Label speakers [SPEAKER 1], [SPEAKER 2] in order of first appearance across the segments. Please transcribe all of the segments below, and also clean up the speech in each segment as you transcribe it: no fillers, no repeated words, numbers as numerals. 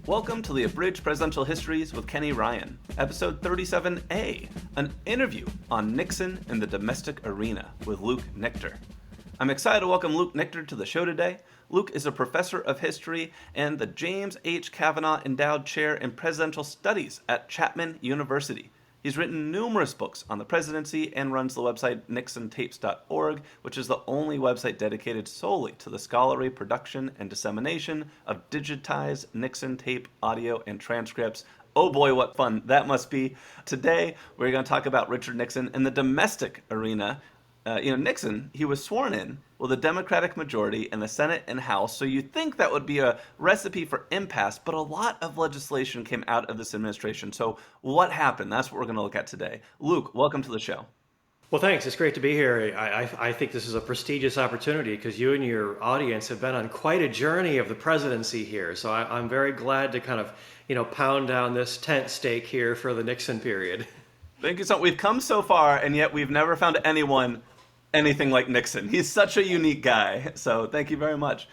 [SPEAKER 1] Welcome to the Abridged Presidential Histories with Kenny Ryan, episode 37A, an interview on Nixon in the domestic arena with Luke Nichter. I'm excited to welcome Luke Nichter to the show today. Luke is a professor of history and the James H. Kavanaugh Endowed Chair in Presidential Studies at Chapman University. He's written numerous books on the presidency and runs the website nixontapes.org, which is the only website dedicated solely to the scholarly production and dissemination of digitized Nixon tape audio and transcripts. Oh boy, what fun that must be. Today, we're going to talk about Richard Nixon in the domestic arena. Nixon, he was sworn in with a Democratic majority in the Senate and House, so you'd think that would be a recipe for impasse, but a lot of legislation came out of this administration. So what happened? That's what we're going to look at today. Luke, welcome to the show.
[SPEAKER 2] Well, thanks. It's great to be here. I think this is a prestigious opportunity because you and your audience have been on quite a journey of the presidency here. So I'm very glad to kind of, pound down this tent stake here for the Nixon period.
[SPEAKER 1] Thank you so much. We've come so far, and yet we've never found anything like Nixon. He's such a unique guy. So thank you very much.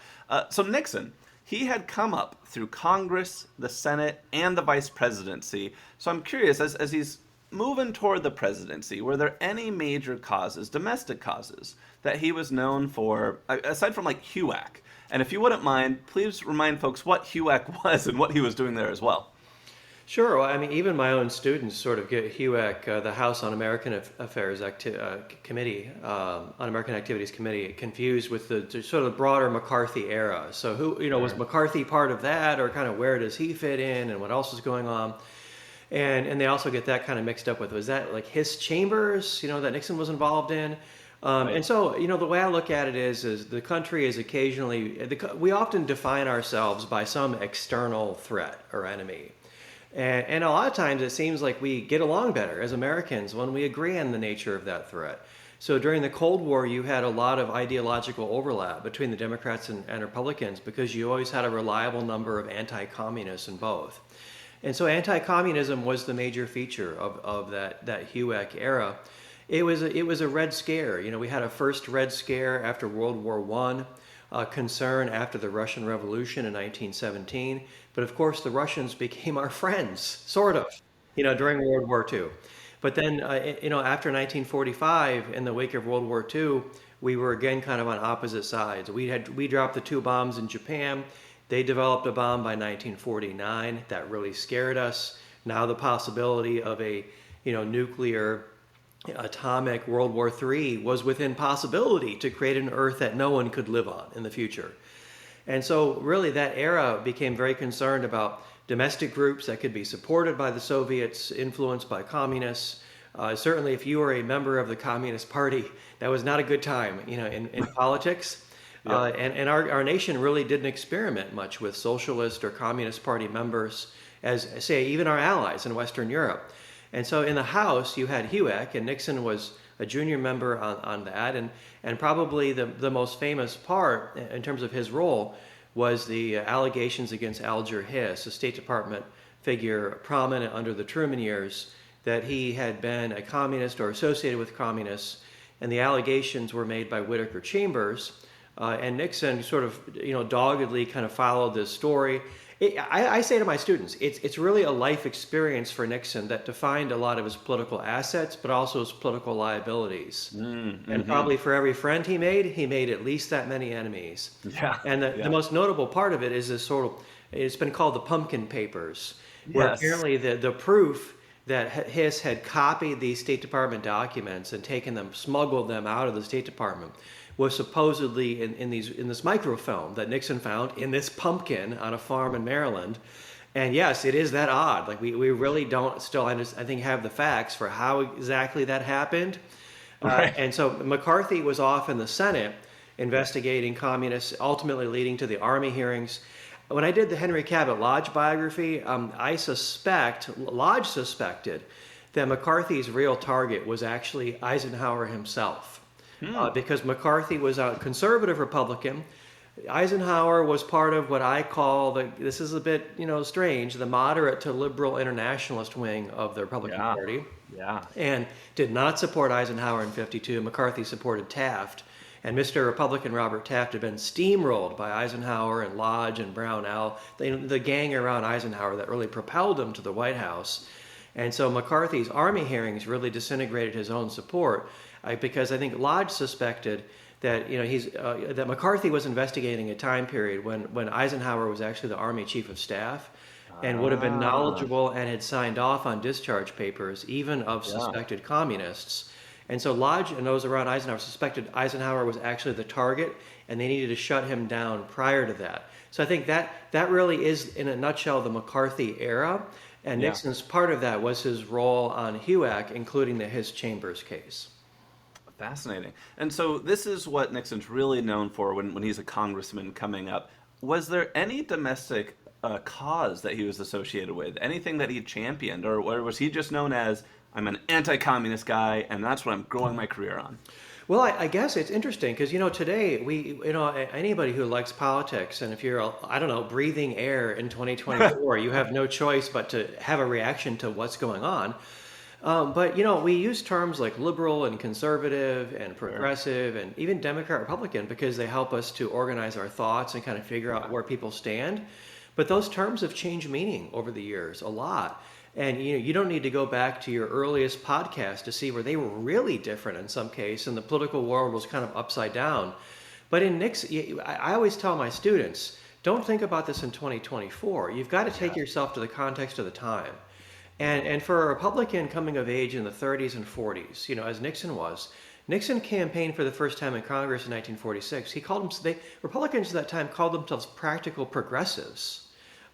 [SPEAKER 1] So Nixon, he had come up through Congress, the Senate, and the vice presidency. So I'm curious, as he's moving toward the presidency, were there any major causes, domestic causes, that he was known for, aside from like HUAC? And if you wouldn't mind, please remind folks what HUAC was and what he was doing there as well.
[SPEAKER 2] Sure. Well, I mean, even my own students sort of get HUAC, the House On-American Affairs Committee, On-American Activities Committee, confused with the sort of the broader McCarthy era. So was McCarthy part of that, or kind of where does he fit in and what else is going on? And they also get that kind of mixed up with, was that like his chambers, that Nixon was involved in? And so, the way I look at it is the country is occasionally, we often define ourselves by some external threat or enemy. And a lot of times it seems like we get along better as Americans when we agree on the nature of that threat. So during the Cold War, you had a lot of ideological overlap between the Democrats and Republicans because you always had a reliable number of anti-communists in both. And so anti-communism was the major feature of that HUAC era. It was a Red Scare. We had a first Red Scare after World War I, concern after the Russian Revolution in 1917. But of course, the Russians became our friends, sort of, during World War II. But then, after 1945, in the wake of World War II, we were again kind of on opposite sides. We dropped the two bombs in Japan. They developed a bomb by 1949 that really scared us. Now the possibility of a, nuclear atomic World War III was within possibility to create an Earth that no one could live on in the future. And so really that era became very concerned about domestic groups that could be supported by the Soviets, influenced by communists. Certainly if you were a member of the Communist Party, that was not a good time, in politics. Yeah. And our nation really didn't experiment much with socialist or Communist Party members as, say, even our allies in Western Europe. And so in the House, you had HUAC, and Nixon was a junior member on that. And probably the most famous part in terms of his role was the allegations against Alger Hiss, a State Department figure prominent under the Truman years, that he had been a communist or associated with communists. And the allegations were made by Whittaker Chambers. And Nixon sort of, doggedly kind of followed this story. I say to my students, it's really a life experience for Nixon that defined a lot of his political assets, but also his political liabilities. Mm-hmm. And probably for every friend he made at least that many enemies. Yeah. And the most notable part of it is this sort of, it's been called the Pumpkin Papers, where apparently the proof that Hiss had copied these State Department documents and smuggled them out of the State Department was supposedly in this microfilm that Nixon found in this pumpkin on a farm in Maryland. And yes, it is that odd. Like we really don't still, I think, have the facts for how exactly that happened. Right. And so McCarthy was off in the Senate investigating communists, ultimately leading to the Army hearings. When I did the Henry Cabot Lodge biography, Lodge suspected that McCarthy's real target was actually Eisenhower himself. Because McCarthy was a conservative Republican. Eisenhower was part of what I call this is a bit, strange, the moderate to liberal internationalist wing of the Republican Party. Yeah. And did not support Eisenhower in 52. McCarthy supported Taft. And Mr. Republican Robert Taft had been steamrolled by Eisenhower and Lodge and Brownell, the gang around Eisenhower that really propelled him to the White House. And so McCarthy's Army hearings really disintegrated his own support, because I think Lodge suspected that that McCarthy was investigating a time period when Eisenhower was actually the Army Chief of Staff, and would have been knowledgeable and had signed off on discharge papers, even of suspected communists. And so Lodge and those around Eisenhower suspected Eisenhower was actually the target, and they needed to shut him down prior to that. So I think that really is, in a nutshell, the McCarthy era. And Nixon's part of that was his role on HUAC, including the Hiss Chambers case.
[SPEAKER 1] Fascinating. And so this is what Nixon's really known for when he's a congressman coming up. Was there any domestic cause that he was associated with? Anything that he championed? Or was he just known as, I'm an anti-communist guy, and that's what I'm growing my career on?
[SPEAKER 2] Well, I guess it's interesting because, today anybody who likes politics, and if you're, breathing air in 2024, you have no choice but to have a reaction to what's going on. But we use terms like liberal and conservative and progressive and even Democrat, Republican, because they help us to organize our thoughts and kind of figure out where people stand. But those terms have changed meaning over the years a lot. And you don't need to go back to your earliest podcast to see where they were really different in some case, and the political world was kind of upside down. But in Nixon, I always tell my students, don't think about this in 2024. You've got to take yourself to the context of the time. And for a Republican coming of age in the 30s and 40s, as Nixon was, Nixon campaigned for the first time in Congress in 1946. Republicans at that time called themselves practical progressives.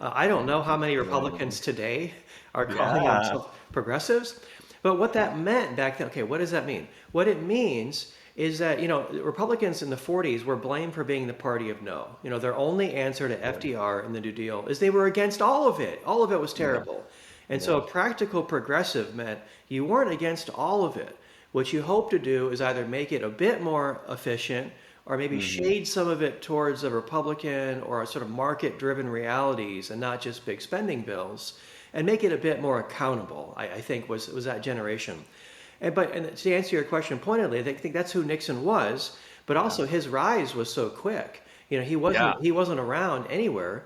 [SPEAKER 2] I don't know how many Republicans today are calling themselves progressives, but what that meant back then, what does that mean? What it means is that, Republicans in the 40s were blamed for being the party of no. Their only answer to FDR and the New Deal is they were against all of it. All of it was terrible. And so a practical progressive meant you weren't against all of it. What you hope to do is either make it a bit more efficient or maybe shade some of it towards a Republican or a sort of market-driven realities and not just big spending bills, and make it a bit more accountable, I think was that generation. And to answer your question pointedly, I think that's who Nixon was, but also his rise was so quick. He wasn't around anywhere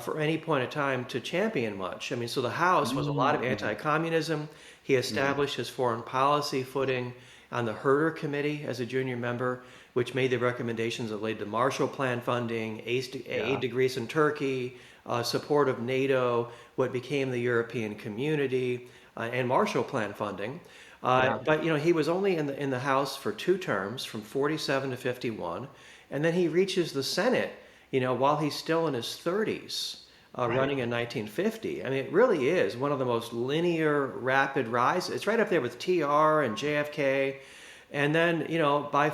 [SPEAKER 2] for any point of time to champion much. So the House was a lot of anti-communism. He established his foreign policy footing on the Herter Committee as a junior member, which made the recommendations that led to Marshall Plan funding, aid to Greece and Turkey, support of NATO, what became the European Community, and Marshall Plan funding. But he was only in the House for 2 terms, from 47 to 51, and then he reaches the Senate, while he's still in his 30s, running in 1950. It really is one of the most linear, rapid rises. It's right up there with TR and JFK. And then, by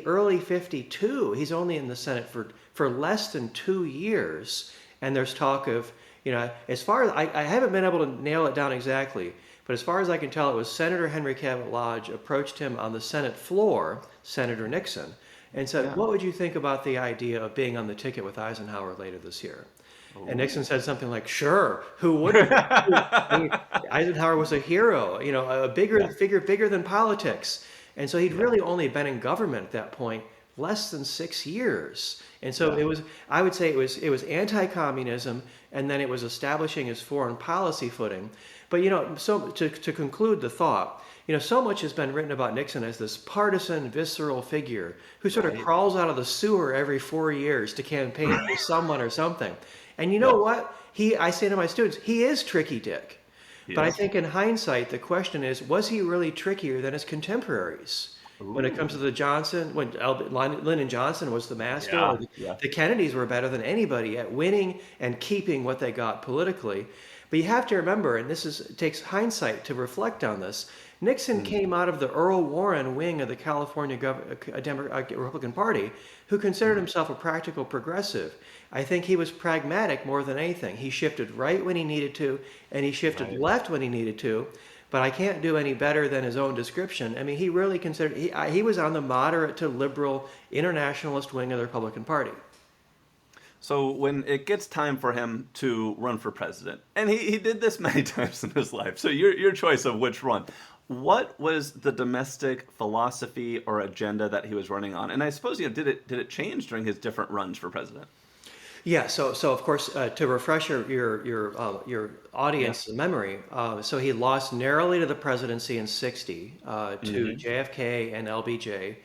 [SPEAKER 2] early 52, he's only in the Senate for less than 2 years. And there's talk of, as far as I haven't been able to nail it down exactly, but as far as I can tell, it was Senator Henry Cabot Lodge approached him on the Senate floor, Senator Nixon, and said, what would you think about the idea of being on the ticket with Eisenhower later this year? Ooh. And Nixon said something like, sure, who wouldn't? Eisenhower was a hero, a figure bigger than politics. And so he'd really only been in government at that point less than 6 years. And so I would say it was anti-communism, and then it was establishing his foreign policy footing. But, so to conclude the thought, so much has been written about Nixon as this partisan, visceral figure who sort of crawls out of the sewer every 4 years to campaign for someone or something. And you know what? I say to my students, he is Tricky Dick. But I think in hindsight, the question is, was he really trickier than his contemporaries? Ooh. When it comes to when Lyndon Johnson was the master, the Kennedys were better than anybody at winning and keeping what they got politically. But you have to remember, and takes hindsight to reflect on this, Nixon came out of the Earl Warren wing of the California Republican Party, who considered himself a practical progressive. I think he was pragmatic more than anything. He shifted right when he needed to, and he shifted left when he needed to. But I can't do any better than his own description. He really considered, he was on the moderate to liberal internationalist wing of the Republican Party.
[SPEAKER 1] So when it gets time for him to run for president, and he did this many times in his life, so your choice of which run, What was the domestic philosophy or agenda that he was running on? And I suppose, did it change during his different runs for president?
[SPEAKER 2] Yeah, so of course, to refresh your
[SPEAKER 1] Yeah.
[SPEAKER 2] audience memory, so he lost narrowly to the presidency in '60 to
[SPEAKER 1] Hmm.
[SPEAKER 2] JFK and LBJ,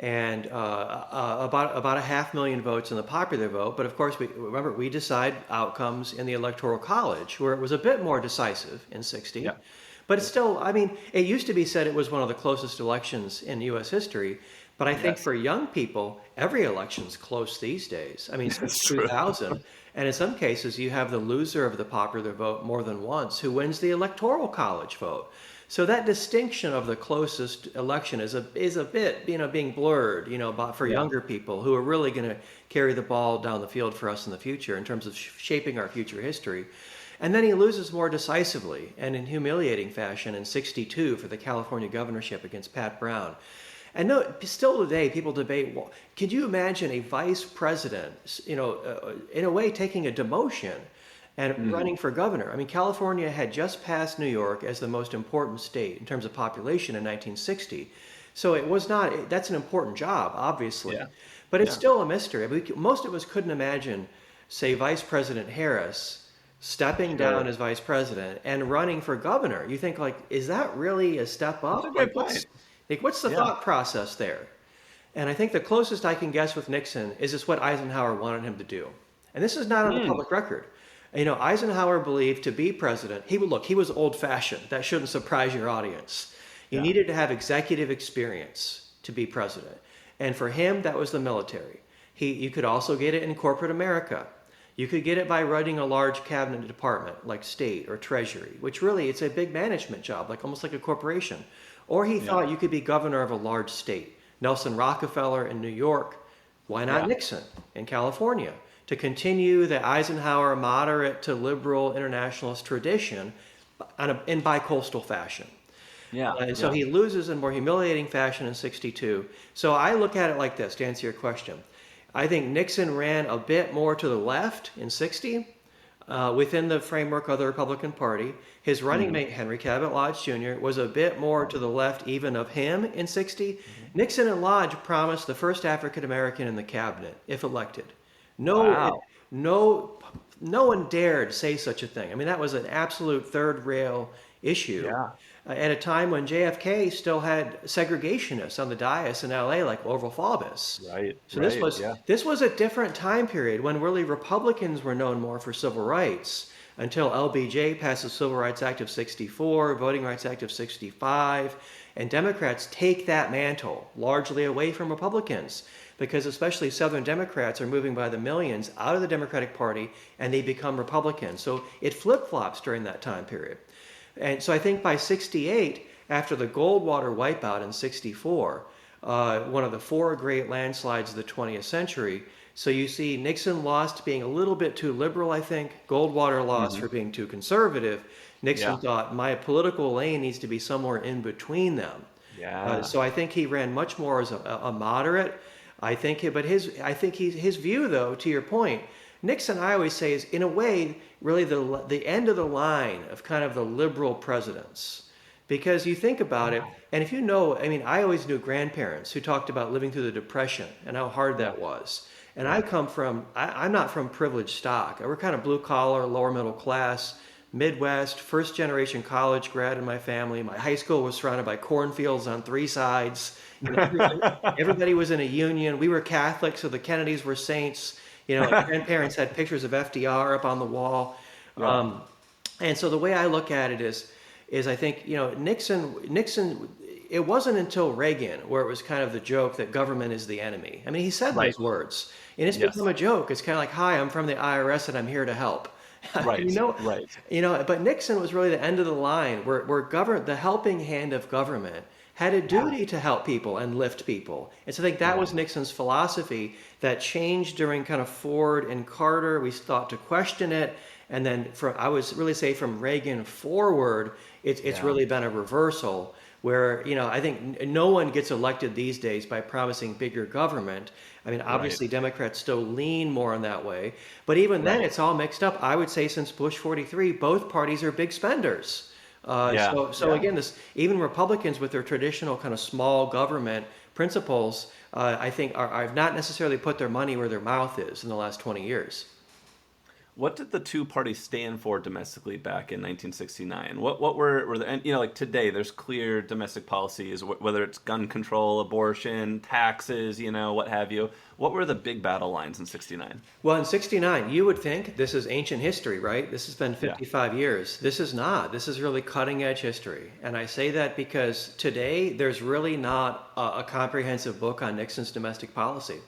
[SPEAKER 2] and about a 500,000 votes in the popular vote. But of course, we decide outcomes in the Electoral College, where it was a bit more decisive in '60.
[SPEAKER 1] Yeah.
[SPEAKER 2] But it's
[SPEAKER 1] Yeah.
[SPEAKER 2] still, I mean, it used to be said it was one of the closest elections in U.S. history. But I think
[SPEAKER 1] Yes.
[SPEAKER 2] for young people, every election's close these days. I mean, since
[SPEAKER 1] That's true.
[SPEAKER 2] 2000, and in some cases, you have the loser of the popular vote more than once who wins the Electoral College vote. So that distinction of the closest election is a bit, being blurred, for
[SPEAKER 1] Yeah.
[SPEAKER 2] younger people who are really going to carry the ball down the field for us in the future in terms of shaping our future history. And then he loses more decisively and in humiliating fashion in '62 for the California governorship against Pat Brown. And no, still today, people debate, well, could you imagine a vice president, in a way taking a demotion and
[SPEAKER 1] Hmm.
[SPEAKER 2] running for governor? I mean, California had just passed New York as the most important state in terms of population in 1960. So it was not, that's an important job, obviously.
[SPEAKER 1] Yeah.
[SPEAKER 2] But it's
[SPEAKER 1] Yeah.
[SPEAKER 2] still a mystery. I mean, most of us couldn't imagine, say, Vice President Harris stepping down
[SPEAKER 1] Sure.
[SPEAKER 2] as vice president and running for governor. You think, like, is that really a step
[SPEAKER 1] That's a
[SPEAKER 2] up?
[SPEAKER 1] great point.
[SPEAKER 2] What's the
[SPEAKER 1] Yeah.
[SPEAKER 2] thought process there? And I think the closest I can guess with Nixon is just what Eisenhower wanted him to do. And this is not on the
[SPEAKER 1] Hmm.
[SPEAKER 2] public record. Eisenhower believed to be president, he was old fashioned. That shouldn't surprise your audience. You
[SPEAKER 1] Yeah.
[SPEAKER 2] needed to have executive experience to be president. And for him, that was the military. You could also get it in corporate America. You could get it by running a large cabinet department like state or treasury, which really it's a big management job, like almost like a corporation. Or he
[SPEAKER 1] Yeah.
[SPEAKER 2] thought you could be governor of a large state. Nelson Rockefeller in New York. Why not
[SPEAKER 1] Yeah.
[SPEAKER 2] Nixon in California? To continue the Eisenhower moderate to liberal internationalist tradition in bi-coastal fashion.
[SPEAKER 1] Yeah.
[SPEAKER 2] And so
[SPEAKER 1] Yeah.
[SPEAKER 2] he loses in more humiliating fashion in '62. So I look at it like this to answer your question. I think Nixon ran a bit more to the left in '60 within the framework of the Republican Party. His running
[SPEAKER 1] Hmm.
[SPEAKER 2] mate, Henry Cabot Lodge Jr., was a bit more to the left even of him in '60.
[SPEAKER 1] Mhm.
[SPEAKER 2] Nixon and Lodge promised the first African American in the cabinet, if elected. No,
[SPEAKER 1] Wow.
[SPEAKER 2] no, no one dared say such a thing. I mean, that was an absolute third rail issue
[SPEAKER 1] Yeah.
[SPEAKER 2] at a time when JFK still had segregationists on the dais in LA like Orville Faubus.
[SPEAKER 1] Right.
[SPEAKER 2] So this
[SPEAKER 1] Right.
[SPEAKER 2] was
[SPEAKER 1] Yeah.
[SPEAKER 2] this was a different time period when really Republicans were known more for civil rights until LBJ passed the Civil Rights Act of '64, Voting Rights Act of '65, and Democrats take that mantle largely away from Republicans because especially Southern Democrats are moving by the millions out of the Democratic Party and they become Republicans. So it flip-flops during that time period. And so I think by '68, after the Goldwater wipeout in '64, one of the four great landslides of the 20th century, so you see Nixon lost being a little bit too liberal, I think. Goldwater lost
[SPEAKER 1] Hmm.
[SPEAKER 2] for being too conservative. Nixon
[SPEAKER 1] Yeah.
[SPEAKER 2] thought my political lane needs to be somewhere in between them.
[SPEAKER 1] Yeah.
[SPEAKER 2] So I think he ran much more as a moderate. I think his view, though, to your point, Nixon, I always say, is in a way really the end of the line of kind of the liberal presidents. Because you think about it,
[SPEAKER 1] Wow.
[SPEAKER 2] and if I mean, I always knew grandparents who talked about living through the Depression and how hard
[SPEAKER 1] Yeah.
[SPEAKER 2] that was. And
[SPEAKER 1] Yeah.
[SPEAKER 2] I'm not from privileged stock. We're kind of blue collar, lower middle class, Midwest, first generation college grad in my family. My high school was surrounded by cornfields on three sides. Everybody was in a union. We were Catholic, so the Kennedys were saints. Grandparents had pictures of FDR up on the wall.
[SPEAKER 1] Yeah.
[SPEAKER 2] And so the way I look at it is I think, Nixon, it wasn't until Reagan where it was kind of the joke that government is the enemy. I mean, he said
[SPEAKER 1] Right.
[SPEAKER 2] those words, and it's
[SPEAKER 1] Yes.
[SPEAKER 2] become a joke. It's kind of like, hi, I'm from the IRS and I'm here to help.
[SPEAKER 1] Right.
[SPEAKER 2] you know,
[SPEAKER 1] Right.
[SPEAKER 2] but Nixon was really the end of the line where the helping hand of government had a
[SPEAKER 1] Yeah.
[SPEAKER 2] duty to help people and lift people. And so I think that
[SPEAKER 1] Yeah.
[SPEAKER 2] was Nixon's philosophy that changed during kind of Ford and Carter. We thought to question it. And then I would really say from Reagan forward, it's
[SPEAKER 1] Yeah.
[SPEAKER 2] really been a reversal where, I think no one gets elected these days by promising bigger government. I mean,
[SPEAKER 1] Right.
[SPEAKER 2] obviously Democrats still lean more in that way, but even then
[SPEAKER 1] Right.
[SPEAKER 2] it's all mixed up. I would say since Bush 43, both parties are big spenders.
[SPEAKER 1] Yeah.
[SPEAKER 2] So again, this even Republicans with their traditional kind of small government principles, I think, have not necessarily put their money where their mouth is in the last 20 years.
[SPEAKER 1] What did the two parties stand for domestically back in 1969? What were the, and like today, there's clear domestic policies, whether it's gun control, abortion, taxes, what have you. What were the big battle lines in 69?
[SPEAKER 2] Well, in 69, you would think this is ancient history, right? This has been
[SPEAKER 1] Yeah.
[SPEAKER 2] 55 years. This is not. This is really cutting edge history. And I say that because today there's really not a comprehensive book on Nixon's domestic policy.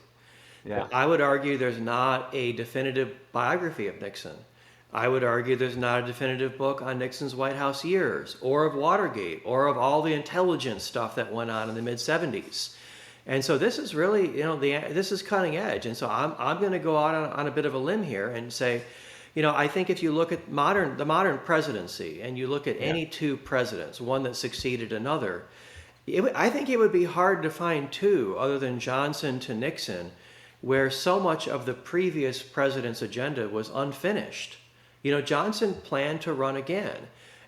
[SPEAKER 1] Yeah.
[SPEAKER 2] I would argue there's not a definitive biography of Nixon. I would argue there's not a definitive book on Nixon's White House years, or of Watergate, or of all the intelligence stuff that went on in the mid 70s. And so this is really, this is cutting edge. And so I'm going to go out on a bit of a limb here and say, I think if you look at the modern presidency, and you look at any two presidents, one that succeeded another, I think it would be hard to find two other than Johnson to Nixon where so much of the previous president's agenda was unfinished. Johnson planned to run again.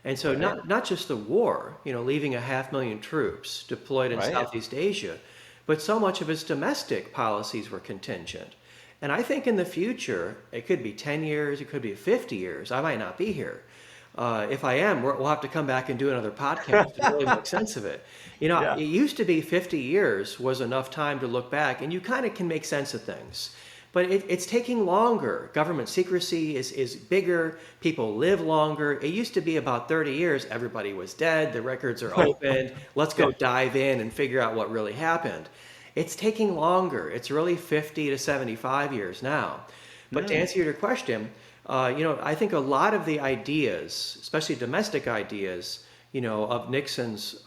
[SPEAKER 2] And so not just the war, leaving 500,000 troops deployed in Southeast Asia, but so much of his domestic policies were contingent. And I think in the future, it could be 10 years, it could be 50 years. I might not be here. If I am, we'll have to come back and do another podcast to really make sense of it. It used to be 50 years was enough time to look back, and you kind of can make sense of things. But it's taking longer. Government secrecy is bigger. People live longer. It used to be about 30 years. Everybody was dead. The records are opened. Let's go dive in and figure out what really happened. It's taking longer. It's really 50 to 75 years now. But to answer your question, I think a lot of the ideas, especially domestic ideas, of Nixon's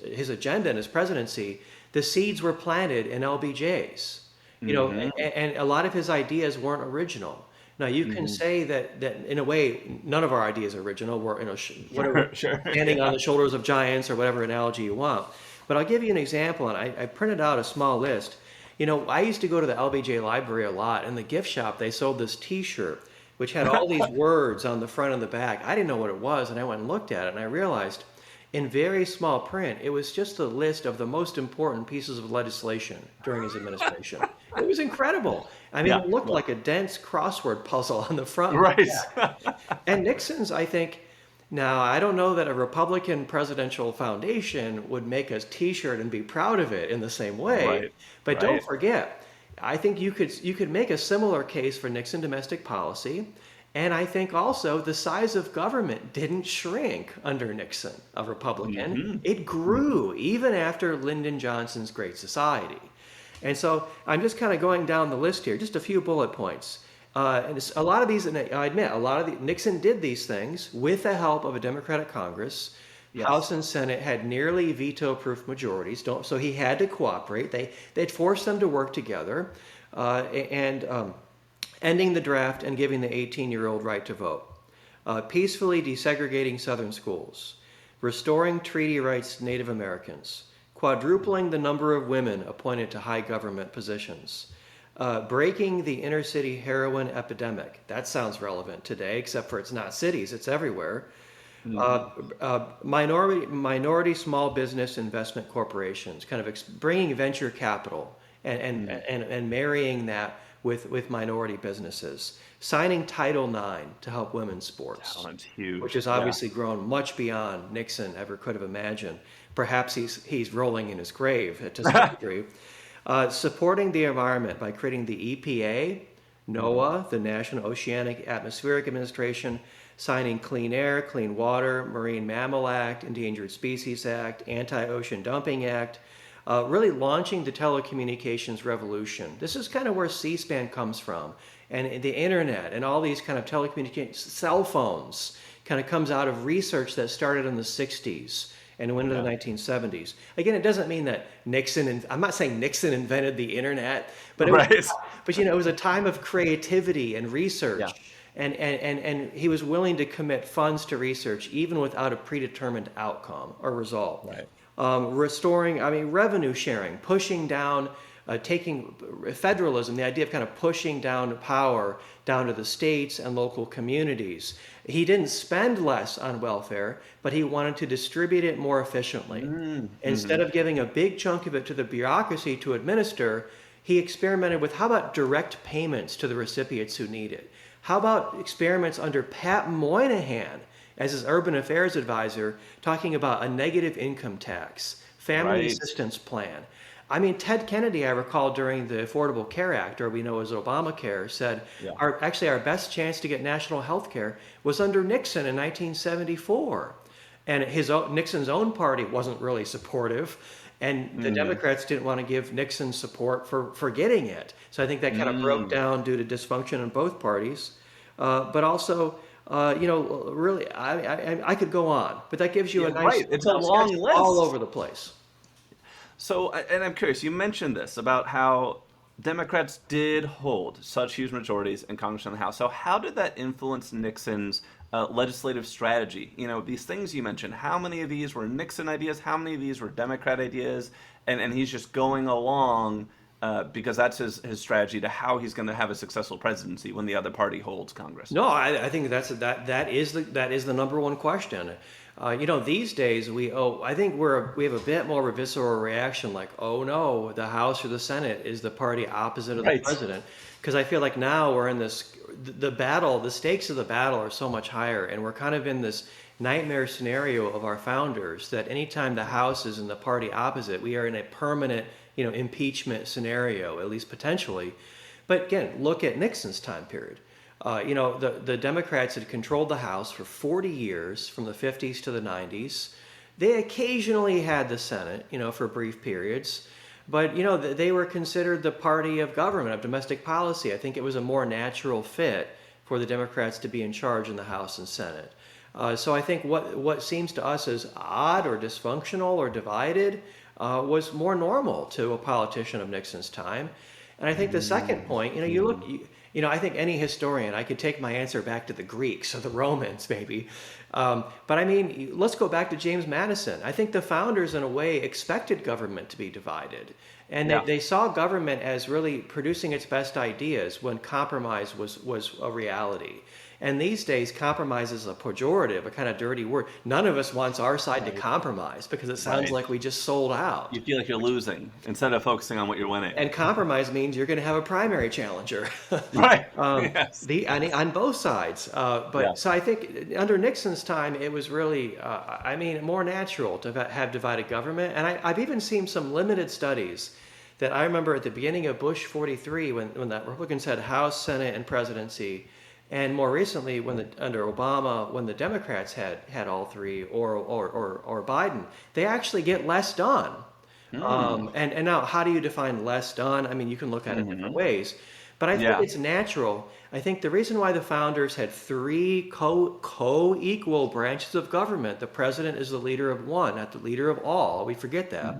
[SPEAKER 2] his agenda and his presidency, the seeds were planted in LBJ's. And a lot of his ideas weren't original. Now you can say that in a way none of our ideas are original. We're standing on the shoulders of giants or whatever analogy you want. But I'll give you an example, and I printed out a small list. I used to go to the LBJ library a lot. In the gift shop, they sold this T-shirt which had all these words on the front and the back. I didn't know what it was, and I went and looked at it, and I realized in very small print, it was just a list of the most important pieces of legislation during his administration. It was incredible. I mean, it looked like a dense crossword puzzle on the front.
[SPEAKER 1] Right.
[SPEAKER 2] And Nixon's, I think, now I don't know that a Republican presidential foundation would make a T-shirt and be proud of it in the same way. But don't forget, I think you could make a similar case for Nixon domestic policy. And I think also the size of government didn't shrink under Nixon, a Republican. It grew even after Lyndon Johnson's Great Society. And so I'm just kind of going down the list here, just a few bullet points. And a lot of these, and I admit, Nixon did these things with the help of a Democratic Congress. House and Senate had nearly veto-proof majorities, so he had to cooperate. They'd forced them to work together, and ending the draft and giving the 18-year-old right to vote, peacefully desegregating Southern schools, restoring treaty rights to Native Americans, quadrupling the number of women appointed to high government positions, breaking the inner-city heroin epidemic. That sounds relevant today, except for it's not cities, it's everywhere. Minority small business investment corporations, kind of bringing venture capital and marrying that with minority businesses, signing Title IX to help women's sports,
[SPEAKER 1] Talent's huge,
[SPEAKER 2] which has obviously grown much beyond Nixon ever could have imagined. Perhaps he's rolling in his grave to some degree. Supporting the environment by creating the EPA, NOAA, the National Oceanic Atmospheric Administration, signing Clean Air, Clean Water, Marine Mammal Act, Endangered Species Act, Anti-Ocean Dumping Act, really launching the telecommunications revolution. This is kind of where C-SPAN comes from, and the internet and all these kind of telecommunications, cell phones, kind of comes out of research that started in the 60s and went into the 1970s. Again, it doesn't mean that I'm not saying Nixon invented the internet, but it was a time of creativity and research. Yeah. And he was willing to commit funds to research even without a predetermined outcome or result. Restoring, revenue sharing, pushing down taking federalism, the idea of kind of pushing down power down to the states and local communities. He didn't spend less on welfare, but he wanted to distribute it more efficiently. Instead of giving a big chunk of it to the bureaucracy to administer, he experimented with, how about direct payments to the recipients who need it? How about experiments under Pat Moynihan as his urban affairs advisor, talking about a negative income tax, family assistance plan? I mean, Ted Kennedy, I recall, during the Affordable Care Act, or we know as Obamacare, said our best chance to get national health care was under Nixon in 1974. And Nixon's own party wasn't really supportive, and the Democrats didn't want to give Nixon support for getting it. So I think that kind of broke down due to dysfunction in both parties. But also, really, I could go on, but that gives you a nice,
[SPEAKER 1] it's a long list
[SPEAKER 2] all over the place.
[SPEAKER 1] So, and I'm curious, you mentioned this about how Democrats did hold such huge majorities in Congress and the House. So how did that influence Nixon's legislative strategy? You know, these things you mentioned, how many of these were Nixon ideas? How many of these were Democrat ideas? And he's just going along because that's his strategy to how he's going to have a successful presidency when the other party holds Congress.
[SPEAKER 2] No, I think that is the number one question. These days I think we have a bit more of a visceral reaction, like, oh no, the House or the Senate is the party opposite of the president. Because I feel like now we're in the stakes of the battle are so much higher, and we're kind of in this nightmare scenario of our founders that anytime the House is in the party opposite, we are in a permanent, impeachment scenario, at least potentially. But again, look at Nixon's time period. The Democrats had controlled the House for 40 years, from the 50s to the 90s. They occasionally had the Senate, for brief periods. But, they were considered the party of government, of domestic policy. I think it was a more natural fit for the Democrats to be in charge in the House and Senate. So I think what seems to us as odd or dysfunctional or divided was more normal to a politician of Nixon's time. And I think the second point, I think any historian, I could take my answer back to the Greeks or the Romans maybe. But I mean, let's go back to James Madison. I think the founders, in a way, expected government to be divided. And they saw government as really producing its best ideas when compromise was a reality. And these days, compromise is a pejorative, a kind of dirty word. None of us wants our side to compromise because it sounds like we just sold out.
[SPEAKER 1] You feel like you're losing instead of focusing on what you're winning.
[SPEAKER 2] And compromise means you're going to have a primary challenger.
[SPEAKER 1] Right.
[SPEAKER 2] On both sides. So I think under Nixon's time, it was really, more natural to have divided government. And I've even seen some limited studies that I remember at the beginning of Bush 43, when the Republicans had House, Senate, and presidency. And more recently, under Obama, when the Democrats had all three, or Biden, they actually get less done. And now, how do you define less done? I mean, you can look at it different ways, but I think it's natural. I think the reason why the founders had three co-equal branches of government, the president is the leader of one, not the leader of all. We forget that.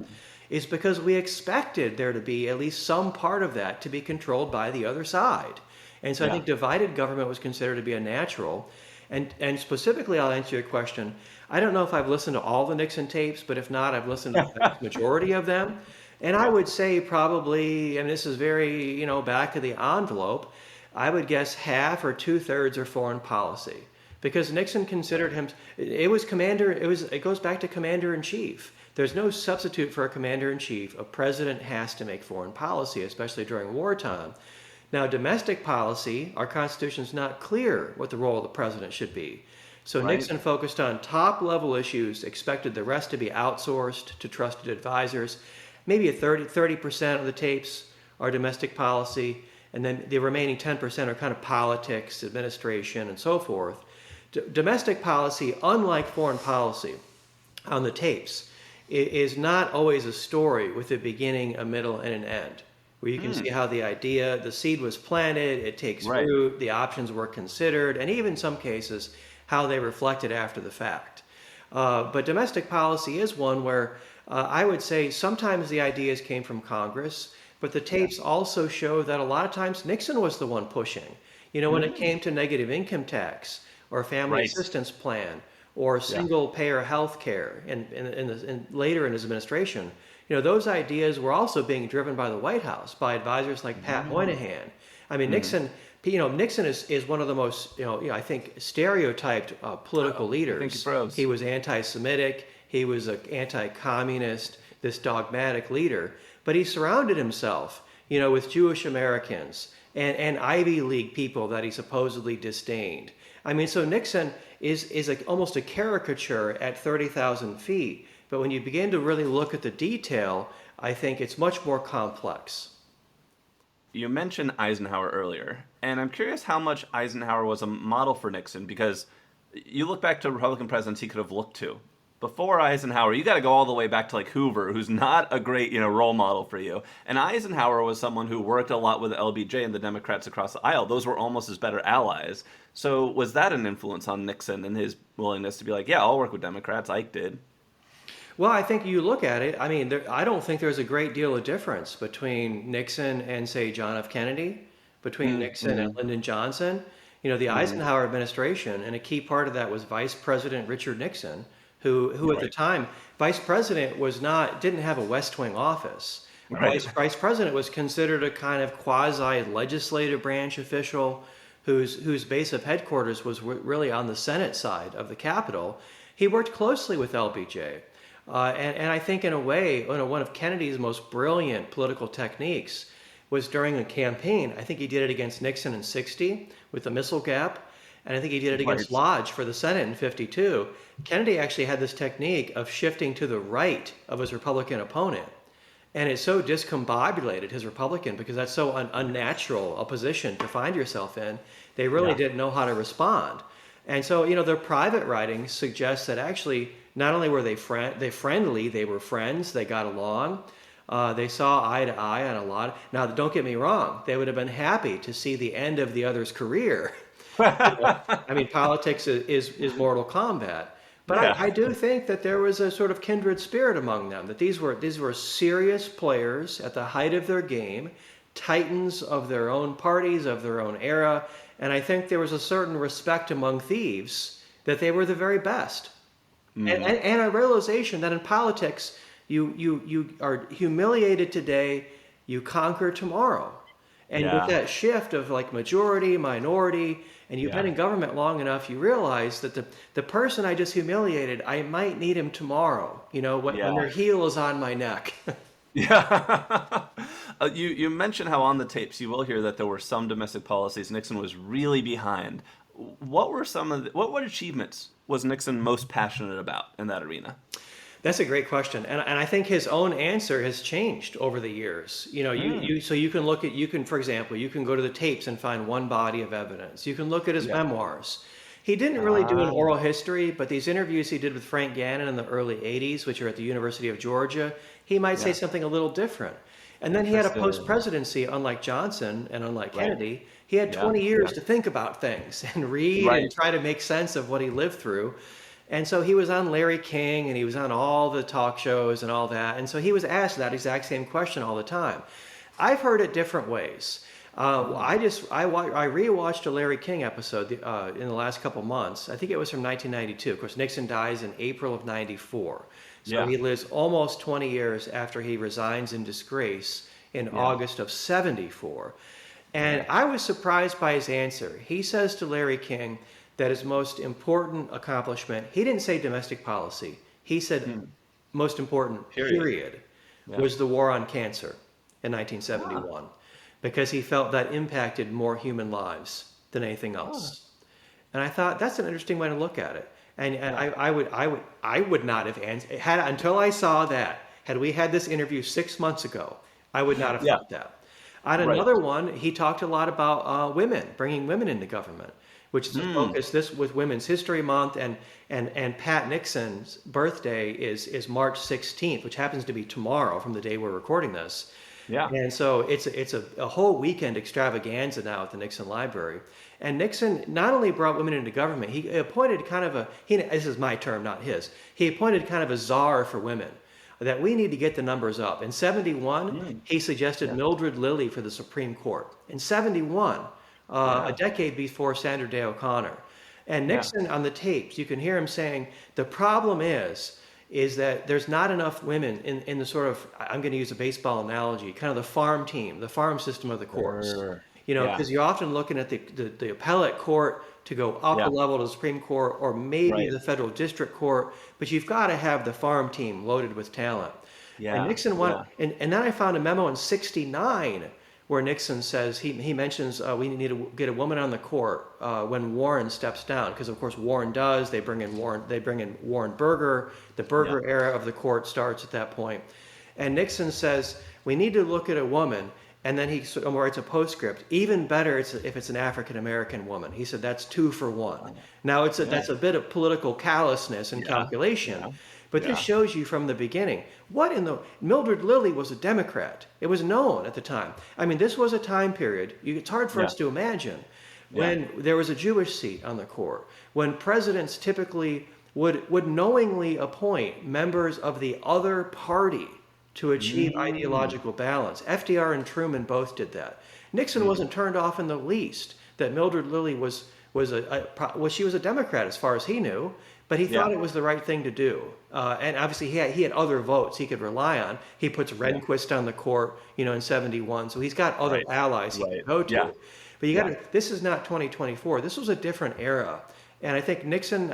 [SPEAKER 2] Is because we expected there to be at least some part of that to be controlled by the other side. And so I think divided government was considered to be a natural. And specifically, I'll answer your question. I don't know if I've listened to all the Nixon tapes, but if not, I've listened to the vast majority of them. And I would say probably, and this is very, back of the envelope, I would guess half or 2/3 are foreign policy. Because Nixon considered him, it goes back to commander-in-chief. There's no substitute for a commander-in-chief. A president has to make foreign policy, especially during wartime. Now, domestic policy, our Constitution is not clear what the role of the president should be. So Nixon focused on top-level issues, expected the rest to be outsourced to trusted advisors. Maybe 30% of the tapes are domestic policy, and then the remaining 10% are kind of politics, administration, and so forth. Domestic policy, unlike foreign policy on the tapes, is not always a story with a beginning, a middle, and an end, where you can see how the seed was planted, it takes root, the options were considered, and even in some cases, how they reflected after the fact. But domestic policy is one where I would say sometimes the ideas came from Congress, but the tapes also show that a lot of times Nixon was the one pushing. When it came to negative income tax or family assistance plan or single-payer health care, and later in his administration, those ideas were also being driven by the White House, by advisors like Pat Moynihan. I mean, Nixon is one of the most, I think, stereotyped political leaders.
[SPEAKER 1] I think he froze.
[SPEAKER 2] He was anti-Semitic. He was an anti-communist, this dogmatic leader. But he surrounded himself, with Jewish Americans and Ivy League people that he supposedly disdained. I mean, so Nixon is almost a caricature at 30,000 feet. But when you begin to really look at the detail, I think it's much more complex.
[SPEAKER 1] You mentioned Eisenhower earlier, and I'm curious how much Eisenhower was a model for Nixon, because you look back to Republican presidents he could have looked to. Before Eisenhower, you got to go all the way back to like Hoover, who's not a great, role model for you. And Eisenhower was someone who worked a lot with LBJ and the Democrats across the aisle. Those were almost his better allies. So was that an influence on Nixon and his willingness to be like, yeah, I'll work with Democrats? Ike did.
[SPEAKER 2] Well, I think you look at it, I mean, I don't think there's a great deal of difference between Nixon and, say, John F. Kennedy, between Nixon and Lyndon Johnson. The Eisenhower administration, and a key part of that was Vice President Richard Nixon, who at the time, Vice President didn't have a West Wing office.
[SPEAKER 1] Right.
[SPEAKER 2] Vice President was considered a kind of quasi-legislative branch official whose base of headquarters was really on the Senate side of the Capitol. He worked closely with LBJ. And I think in a way, one of Kennedy's most brilliant political techniques was during a campaign. I think he did it against Nixon in 60 with the missile gap. And I think he did it against Lodge for the Senate in 52. Kennedy actually had this technique of shifting to the right of his Republican opponent. And it so discombobulated his Republican, because that's so unnatural a position to find yourself in. They really didn't know how to respond. And so, their private writings suggest that actually not only were they friendly, they were friends, they got along, they saw eye to eye on a lot. Now, don't get me wrong, they would have been happy to see the end of the other's career. I mean, politics is mortal combat. But I do think that there was a sort of kindred spirit among them, that these were serious players at the height of their game, titans of their own parties, of their own era. And I think there was a certain respect among thieves that they were the very best. And a realization that in politics, you are humiliated today, you conquer tomorrow. And with that shift of like majority, minority, and you've been in government long enough, you realize that the person I just humiliated, I might need him tomorrow, when their heel is on my neck.
[SPEAKER 1] You mentioned how on the tapes you will hear that there were some domestic policies Nixon was really behind. What were what achievements was Nixon most passionate about in that arena?
[SPEAKER 2] That's a great question, and I think his own answer has changed over the years. So you can for example, you can go to the tapes and find one body of evidence. You can look at his memoirs. He didn't really do an oral history, but these interviews he did with Frank Gannon in the early 80s, which are at the University of Georgia, he might say something a little different. And then he had a post-presidency, unlike Johnson and unlike Kennedy. He had 20 years to think about things and read and try to make sense of what he lived through. And so he was on Larry King, and he was on all the talk shows and all that. And so he was asked that exact same question all the time. I've heard it different ways. I rewatched a Larry King episode in the last couple months. I think it was from 1992. Of course, Nixon dies in April of 94. So he lives almost 20 years after he resigns in disgrace in August of 74. And I was surprised by his answer. He says to Larry King that his most important accomplishment, he didn't say domestic policy. He said most important, period, was the war on cancer in 1971. Because he felt that impacted more human lives than anything else. And I thought that's an interesting way to look at it. And I would not have answered until I saw that. Had we had this interview 6 months ago, I would not have thought that. On another one, he talked a lot about women, bringing women into government, which is a focus. This with Women's History Month, and Pat Nixon's birthday is March 16th, which happens to be tomorrow from the day we're recording this. Yeah. And so it's a whole weekend extravaganza now at the Nixon Library. And Nixon not only brought women into government, he appointed this is my term, not his. He appointed kind of a czar for women, that we need to get the numbers up. In 71, he suggested Mildred Lilly for the Supreme Court. In 71, a decade before Sandra Day O'Connor. And Nixon on the tapes, you can hear him saying, the problem is is that there's not enough women in the sort of, I'm going to use a baseball analogy, kind of the farm team, the farm system of the courts.
[SPEAKER 1] Sure.
[SPEAKER 2] You know,
[SPEAKER 1] Yeah.
[SPEAKER 2] because you're often looking at the appellate court to go up a
[SPEAKER 1] Yeah.
[SPEAKER 2] level to the Supreme Court or maybe
[SPEAKER 1] Right.
[SPEAKER 2] the federal district court, but you've got to have the farm team loaded with talent. And
[SPEAKER 1] Yeah.
[SPEAKER 2] Nixon won,
[SPEAKER 1] Yeah.
[SPEAKER 2] and then I found a memo in '69 where Nixon says he mentions we need to get a woman on the court when Warren steps down, because of course Warren does. They bring in Warren Burger. The Burger era of the court starts at that point, and Nixon says we need to look at a woman. And then he writes a postscript. Even better if it's an African American woman. He said that's 2 for 1. Now that's a bit of political callousness and calculation, but this shows you from the beginning Mildred Lilly was a Democrat. It was known at the time. I mean, this was a time period. It's hard for us to imagine when there was a Jewish seat on the court, when presidents typically would knowingly appoint members of the other party to achieve ideological balance. FDR and Truman both did that. Nixon wasn't turned off in the least that Mildred Lilly was she was a Democrat as far as he knew, but he thought it was the right thing to do. And obviously he had other votes he could rely on. He puts Rehnquist on the court, in '71, so he's got other allies he can go to.
[SPEAKER 1] Yeah.
[SPEAKER 2] But this is not 2024. This was a different era, and I think Nixon,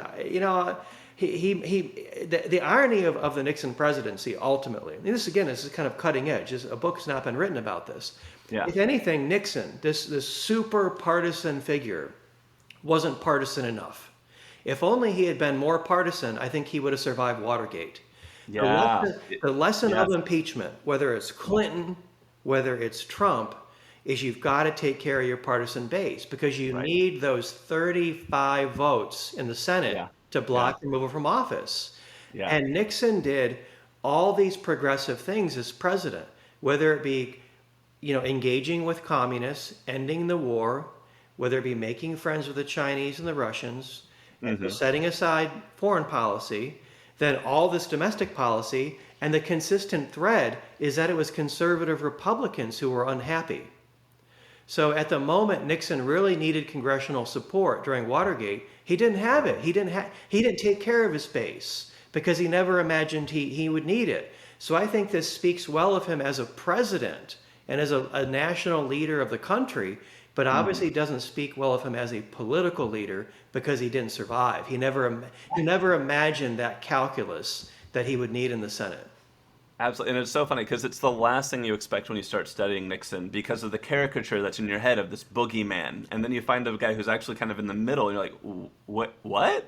[SPEAKER 2] the irony of the Nixon presidency ultimately, and this is kind of cutting edge. A book's not been written about this.
[SPEAKER 1] Yeah.
[SPEAKER 2] If anything, Nixon, this super partisan figure, wasn't partisan enough. If only he had been more partisan, I think he would have survived Watergate.
[SPEAKER 1] Yeah.
[SPEAKER 2] The lesson of impeachment, whether it's Clinton, whether it's Trump, is you've got to take care of your partisan base, because you need those 35 votes in the Senate to block removal from office. Yeah. And Nixon did all these progressive things as president, whether it be, engaging with communists, ending the war, whether it be making friends with the Chinese and the Russians, setting aside foreign policy, then all this domestic policy, and the consistent thread is that it was conservative Republicans who were unhappy. So at the moment Nixon really needed congressional support during Watergate, he didn't have it. He didn't take care of his base because he never imagined he would need it. So I think this speaks well of him as a president and as a national leader of the country, but obviously doesn't speak well of him as a political leader because he didn't survive. He never imagined that calculus that he would need in the Senate.
[SPEAKER 1] Absolutely. And it's so funny because it's the last thing you expect when you start studying Nixon, because of the caricature that's in your head of this boogeyman. And then you find a guy who's actually kind of in the middle, and you're like, what?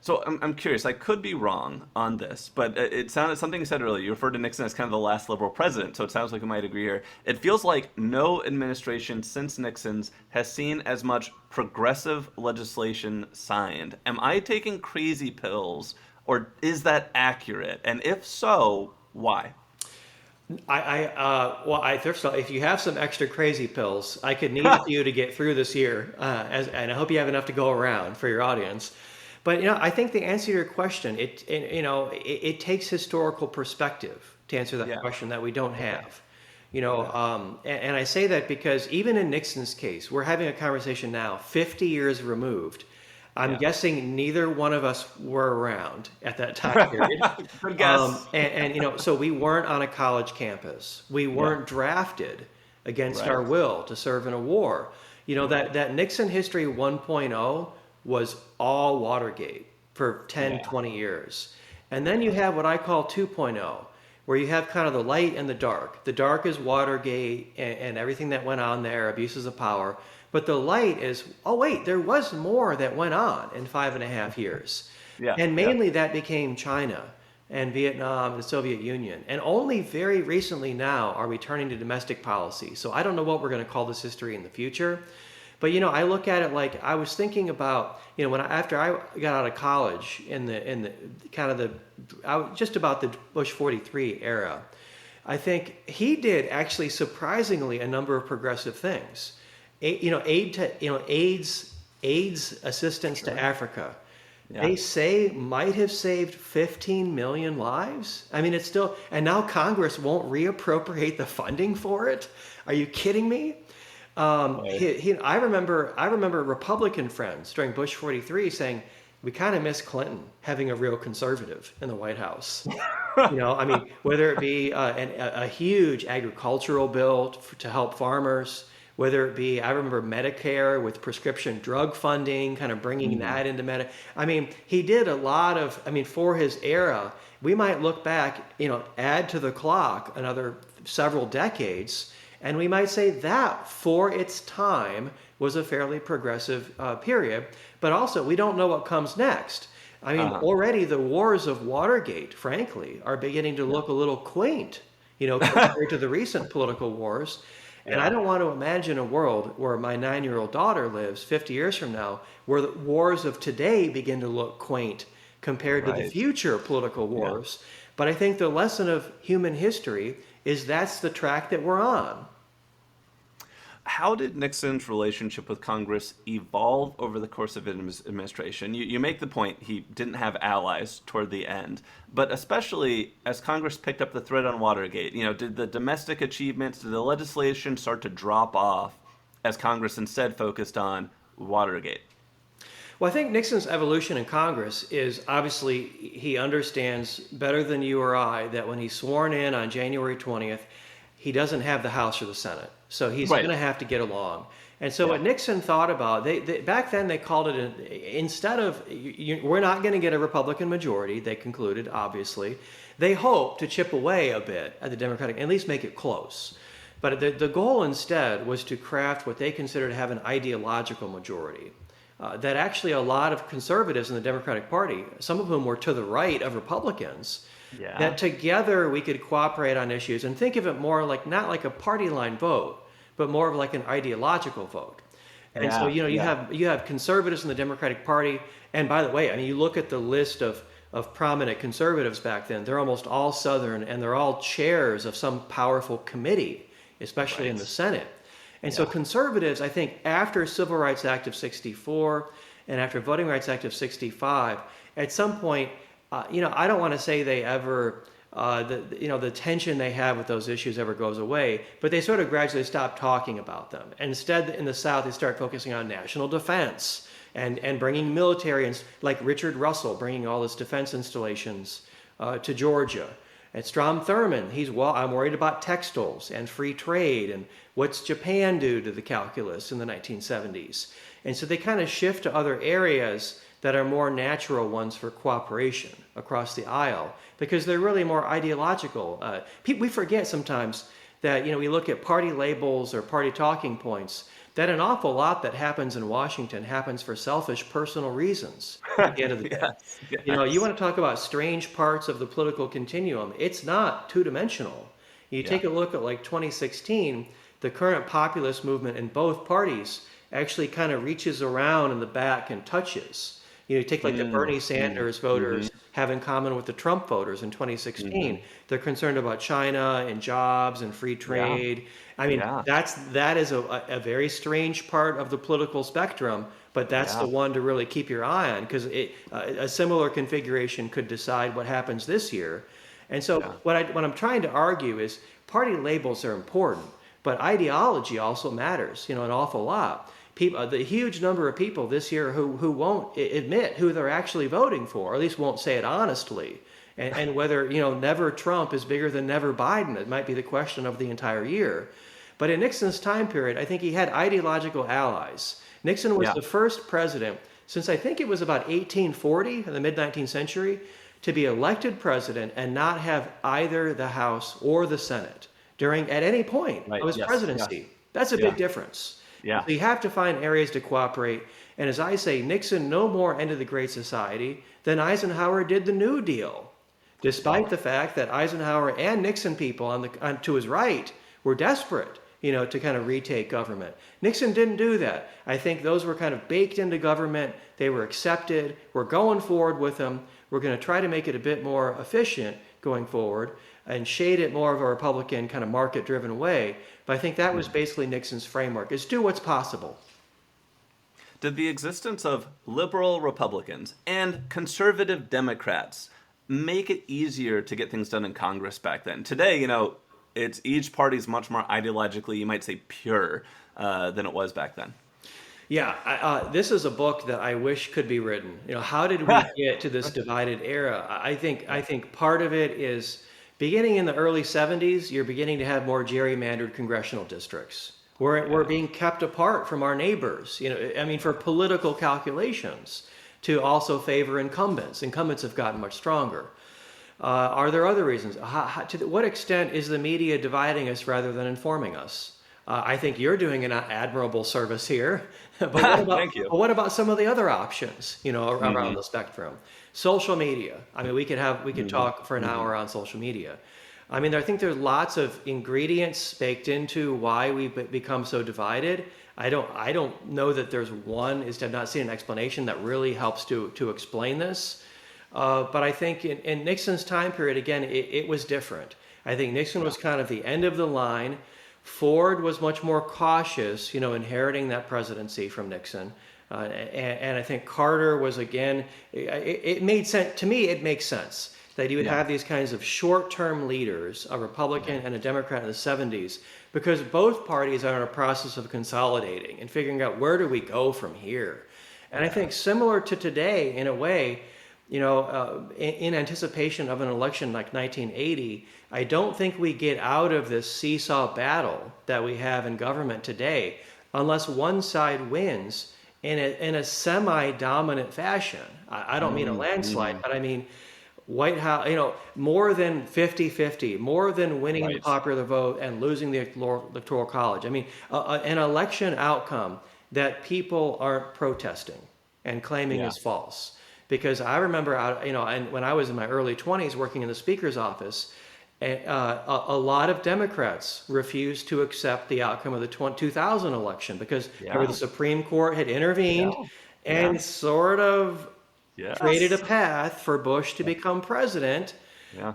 [SPEAKER 1] So I'm curious. I could be wrong on this, but it sounded, something you said earlier, you referred to Nixon as kind of the last liberal president, so it sounds like we might agree here. It feels like no administration since Nixon's has seen as much progressive legislation signed. Am I taking crazy pills, or is that accurate? And if so, why?
[SPEAKER 2] First of all, if you have some extra crazy pills, I could need you to get through this year, and I hope you have enough to go around for your audience. But I think the answer to your question, it takes historical perspective to answer that question that we don't have. And I say that because even in Nixon's case, we're having a conversation now, 50 years removed. I'm guessing neither one of us were around at that time period.
[SPEAKER 1] Good guess.
[SPEAKER 2] So we weren't on a college campus. We weren't drafted against our will to serve in a war. That Nixon history 1.0 was all Watergate for 10, 20 years. And then you have what I call 2.0, where you have kind of the light and the dark. The dark is Watergate and everything that went on there, abuses of power. But the light is, there was more that went on in 5.5 years. And mainly that became China and Vietnam and the Soviet Union. And only very recently now are we turning to domestic policy. So I don't know what we're going to call this history in the future. But, I look at it like I was thinking about, after I got out of college just about the Bush 43 era, I think he did actually surprisingly a number of progressive things. AIDS assistance to Africa, they say might have saved 15 million lives. I mean, it's still, and now Congress won't reappropriate the funding for it. Are you kidding me? I remember Republican friends during Bush 43 saying, we kind of miss Clinton having a real conservative in the White House. I mean, whether it be a huge agricultural bill to help farmers, whether it be, I remember Medicare with prescription drug funding, kind of bringing that into I mean, he did a lot of, I mean, for his era, we might look back, add to the clock another several decades, and we might say that for its time was a fairly progressive period. But also, we don't know what comes next. I mean, already the wars of Watergate, frankly, are beginning to look a little quaint, compared to the recent political wars. And I don't want to imagine a world where my 9-year-old daughter lives 50 years from now, where the wars of today begin to look quaint compared to the future political wars. Yeah. But I think the lesson of human history is that's the track that we're on.
[SPEAKER 1] How did Nixon's relationship with Congress evolve over the course of his administration? You make the point he didn't have allies toward the end, but especially as Congress picked up the thread on Watergate, did the domestic achievements, did the legislation start to drop off as Congress instead focused on Watergate?
[SPEAKER 2] Well, I think Nixon's evolution in Congress is obviously he understands better than you or I that when he's sworn in on January 20th, he doesn't have the House or the Senate. So he's going to have to get along. And so what Nixon thought about, they back then they called it, instead of, we're not going to get a Republican majority, they concluded, obviously. They hoped to chip away a bit at the Democratic, at least make it close. But the goal instead was to craft what they considered to have an ideological majority. That actually a lot of conservatives in the Democratic Party, some of whom were to the right of Republicans, that together we could cooperate on issues and think of it more like, not like a party line vote, but more of like an ideological vote. And so, you have conservatives in the Democratic Party. And by the way, I mean, you look at the list of prominent conservatives back then, they're almost all Southern and they're all chairs of some powerful committee, especially in the Senate. And so conservatives, I think, after Civil Rights Act of 64 and after Voting Rights Act of 65, at some point, I don't want to say they ever, the tension they have with those issues ever goes away, but they sort of gradually stop talking about them. And instead, in the South, they start focusing on national defense and bringing military, like Richard Russell, bringing all his defense installations to Georgia. And Strom Thurmond, I'm worried about textiles and free trade and what's Japan do to the calculus in the 1970s. And so they kind of shift to other areas that are more natural ones for cooperation across the aisle because they're really more ideological. We forget sometimes that, we look at party labels or party talking points, that an awful lot that happens in Washington happens for selfish personal reasons at the end of the day. Yes. You want to talk about strange parts of the political continuum. It's not two-dimensional. You take a look at like 2016, the current populist movement in both parties actually kind of reaches around in the back and touches. You take like the Bernie Sanders voters have in common with the Trump voters in 2016. They're concerned about China and jobs and free trade. I mean, that is a very strange part of the political spectrum, but that's the one to really keep your eye on because a similar configuration could decide what happens this year. And so what I'm trying to argue is party labels are important, but ideology also matters, an awful lot. The huge number of people this year who won't admit who they're actually voting for, or at least won't say it honestly. And whether, never Trump is bigger than never Biden, it might be the question of the entire year. But in Nixon's time period, I think he had ideological allies. Nixon was the first president since I think it was about 1840, in the mid-19th century, to be elected president and not have either the House or the Senate at any point of his presidency. That's a big difference. So you have to find areas to cooperate. And as I say, Nixon no more ended the Great Society than Eisenhower did the New Deal, despite the fact that Eisenhower and Nixon people to his right were desperate, to kind of retake government. Nixon didn't do that. I think those were kind of baked into government. They were accepted. We're going forward with them. We're going to try to make it a bit more efficient going forward and shade it more of a Republican kind of market-driven way. But I think that was basically Nixon's framework, is do what's possible.
[SPEAKER 1] Did the existence of liberal Republicans and conservative Democrats make it easier to get things done in Congress back then? Today, it's each party's much more ideologically, you might say, pure than it was back then.
[SPEAKER 2] Yeah, this is a book that I wish could be written. How did we get to this divided era? I think part of it is beginning in the early 70s, you're beginning to have more gerrymandered congressional districts. We're being kept apart from our neighbors, for political calculations to also favor incumbents. Incumbents have gotten much stronger. Are there other reasons? To what extent is the media dividing us rather than informing us? I think you're doing an admirable service here. But
[SPEAKER 1] Thank you.
[SPEAKER 2] what about some of the other options, around the spectrum? Social media. We could talk for an hour on social media. I think there's lots of ingredients baked into why we've become so divided. I don't know that there's one. I've not seen an explanation that really helps to explain this. But I think in Nixon's time period, again, it was different. I think Nixon was kind of the end of the line. Ford was much more cautious, inheriting that presidency from Nixon. And I think Carter was, again, it made sense. To me, it makes sense that you would have these kinds of short-term leaders, a Republican and a Democrat in the 70s, because both parties are in a process of consolidating and figuring out where do we go from here. And I think similar to today, in a way, in anticipation of an election like 1980, I don't think we get out of this seesaw battle that we have in government today unless one side wins in a semi-dominant fashion. I don't mean a landslide, but I mean White House, more than 50-50, more than winning the popular vote and losing the electoral college. An election outcome that people aren't protesting and claiming is false. Because I remember, and when I was in my early 20s working in the Speaker's office, a lot of Democrats refused to accept the outcome of the 2000 election because the Supreme Court had intervened and sort of created a path for Bush to become president. Yeah.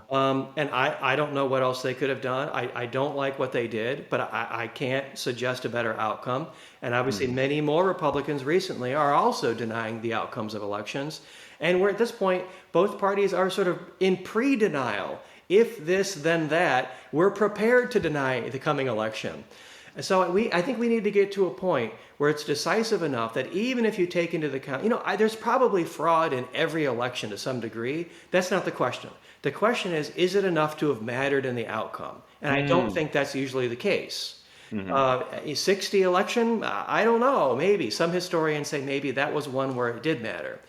[SPEAKER 2] And I don't know what else they could have done. I don't like what they did, but I can't suggest a better outcome. And obviously many more Republicans recently are also denying the outcomes of elections. And we're at this point, both parties are sort of in pre-denial. If this, then that, we're prepared to deny the coming election. And so I think we need to get to a point where it's decisive enough that even if you take into account, there's probably fraud in every election to some degree. That's not the question. The question is it enough to have mattered in the outcome? And I don't think that's usually the case. 60 election, I don't know, maybe. Some historians say maybe that was one where it did matter.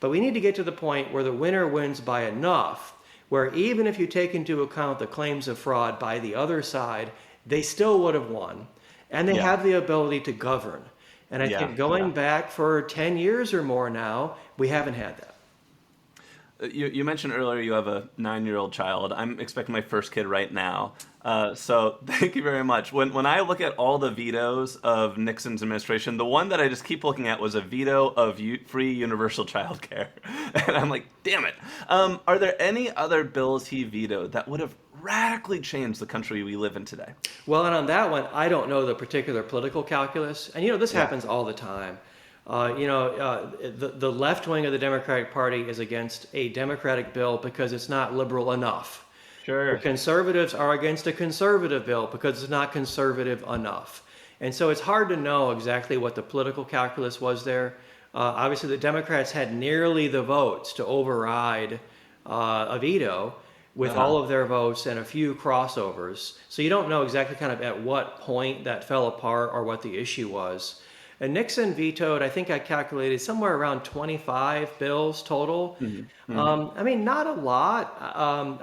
[SPEAKER 2] But we need to get to the point where the winner wins by enough, where even if you take into account the claims of fraud by the other side, they still would have won. And they have the ability to govern. And I think going back for 10 years or more now, we haven't had that.
[SPEAKER 1] You mentioned earlier you have a 9-year-old child. I'm expecting my first kid right now. So thank you very much. When I look at all the vetoes of Nixon's administration, the one that I just keep looking at was a veto of free universal child care. And I'm like, damn it. Are there any other bills he vetoed that would have radically changed the country we live in today?
[SPEAKER 2] Well, and on that one, I don't know the particular political calculus. And, this happens all the time. The left wing of the Democratic Party is against a Democratic bill because it's not liberal enough.
[SPEAKER 1] Sure.
[SPEAKER 2] The conservatives are against a conservative bill because it's not conservative enough. And so it's hard to know exactly what the political calculus was there. Obviously, the Democrats had nearly the votes to override a veto with all of their votes and a few crossovers. So you don't know exactly kind of at what point that fell apart or what the issue was. And Nixon vetoed, I think I calculated somewhere around 25 bills total. Not a lot. I